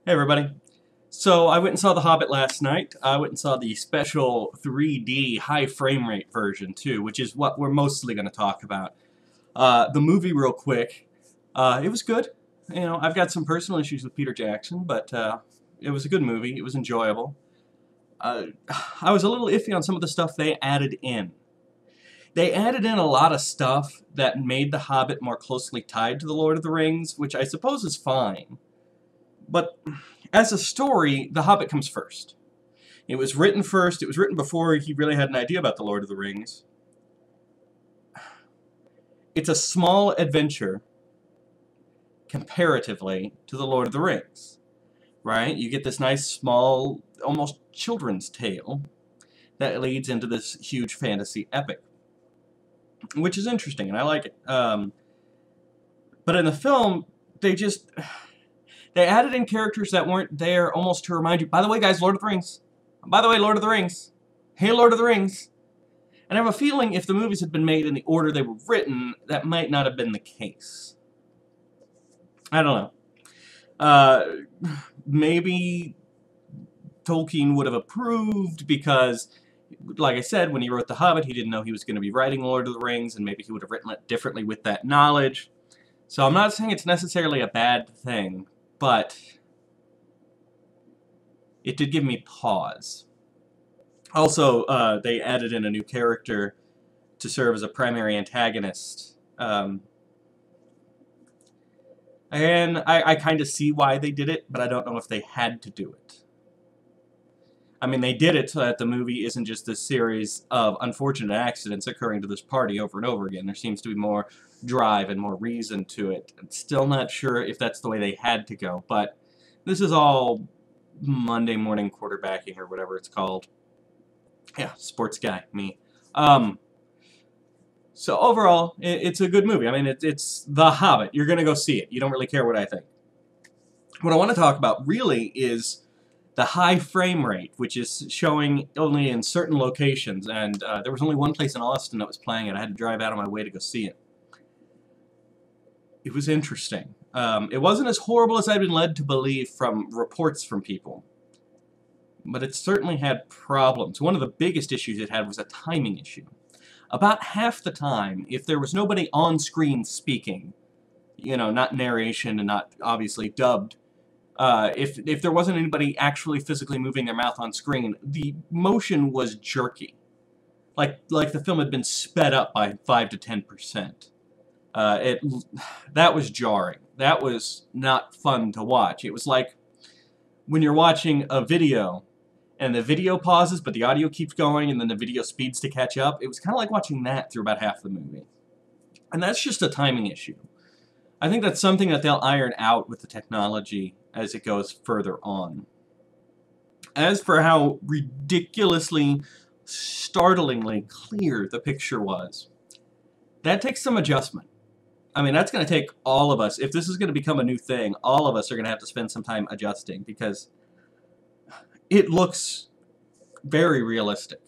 Hey everybody. So I went and saw The Hobbit last night. I went and saw the special 3D high frame rate version too, which is what we're mostly going to talk about. The movie real quick. It was good. I've got some personal issues with Peter Jackson, but it was a good movie. It was enjoyable. Uh, I was a little iffy on some of the stuff they added in. They added in a lot of stuff that made The Hobbit more closely tied to The Lord of the Rings, which I suppose is fine. But as a story, The Hobbit comes first. It was written first. It was written before he really had an idea about The Lord of the Rings. It's a small adventure comparatively to The Lord of the Rings, right? You get this nice, small, almost children's tale that leads into this huge fantasy epic, which is interesting, and I like it. But in the film, they added in characters that weren't there almost to remind you, by the way, guys, Lord of the Rings. By the way, Lord of the Rings. Hey, Lord of the Rings. And I have a feeling if the movies had been made in the order they were written, that might not have been the case. I don't know. Maybe Tolkien would have approved because, like I said, when he wrote The Hobbit, he didn't know he was going to be writing Lord of the Rings, and maybe he would have written it differently with that knowledge. So I'm not saying it's necessarily a bad thing, but it did give me pause. Also, they added in a new character to serve as a primary antagonist. And I kind of see why they did it, but I don't know if they had to do it. I mean, they did it so that the movie isn't just this series of unfortunate accidents occurring to this party over and over again. There seems to be more drive and more reason to it. I'm still not sure if that's the way they had to go, but this is all Monday morning quarterbacking or whatever it's called. Yeah, sports guy, me. So overall, it's a good movie. I mean, it's The Hobbit. You're going to go see it. You don't really care what I think. What I want to talk about really is the high frame rate, which is showing only in certain locations. And there was only one place in Austin that was playing it. I had to drive out of my way to go see it. It was interesting. It wasn't as horrible as I'd been led to believe from reports from people. But it certainly had problems. One of the biggest issues it had was a timing issue. About half the time, if there was nobody on screen speaking, not narration and not obviously dubbed, if there wasn't anybody actually physically moving their mouth on screen, the motion was jerky. Like the film had been sped up by 5 to 10%. That was jarring. That was not fun to watch. It was like when you're watching a video and the video pauses, but the audio keeps going, and then the video speeds to catch up. It was kind of like watching that through about half the movie. And that's just a timing issue. I think that's something that they'll iron out with the technology as it goes further on. As for how ridiculously, startlingly clear the picture was, that takes some adjustment. I mean, that's going to take all of us. If this is going to become a new thing, all of us are going to have to spend some time adjusting, because it looks very realistic.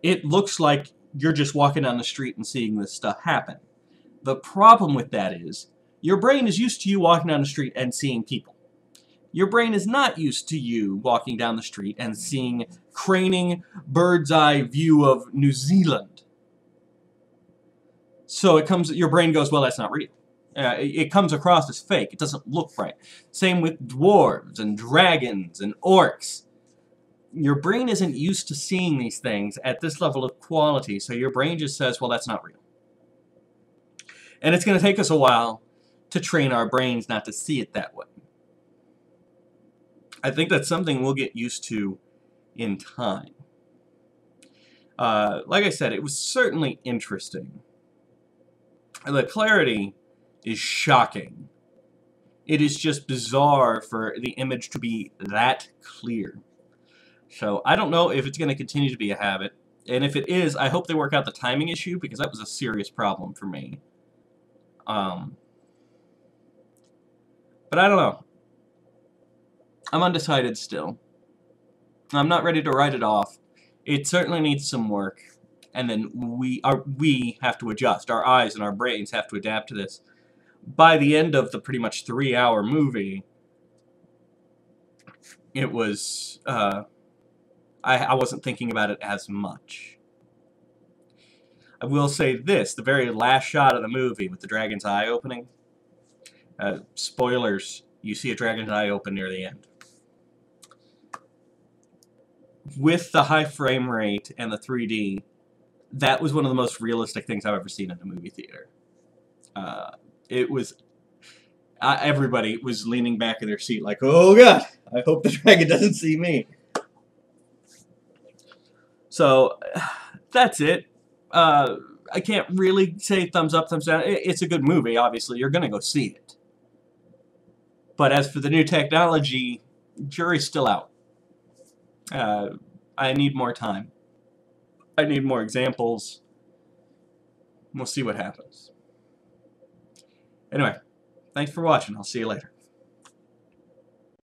It looks like you're just walking down the street and seeing this stuff happen. The problem with that is, your brain is used to you walking down the street and seeing people. Your brain is not used to you walking down the street and seeing craning bird's eye view of New Zealand. So your brain goes, well, that's not real. It comes across as fake. It doesn't look right. Same with dwarves and dragons and orcs. Your brain isn't used to seeing these things at this level of quality, so your brain just says, well, that's not real. And it's going to take us a while to train our brains not to see it that way. I think that's something we'll get used to in time. Like I said, it was certainly interesting. The clarity is shocking. It is just bizarre for the image to be that clear. So I don't know if it's going to continue to be a habit. And if it is, I hope they work out the timing issue, because that was a serious problem for me. But I don't know. I'm undecided still. I'm not ready to write it off. It certainly needs some work. And then we have to adjust. Our eyes and our brains have to adapt to this. By the end of the pretty much 3-hour movie, it was, I wasn't thinking about it as much. I will say this, the very last shot of the movie with the dragon's eye opening, spoilers, you see a dragon's eye open near the end. With the high frame rate and the 3D, that was one of the most realistic things I've ever seen in a movie theater. It was... everybody was leaning back in their seat like, oh god, I hope the dragon doesn't see me. So, that's it. I can't really say thumbs up, thumbs down. It's a good movie, obviously. You're going to go see it. But as for the new technology, jury's still out. I need more time. I need more examples. We'll see what happens. Anyway, thanks for watching. I'll see you later.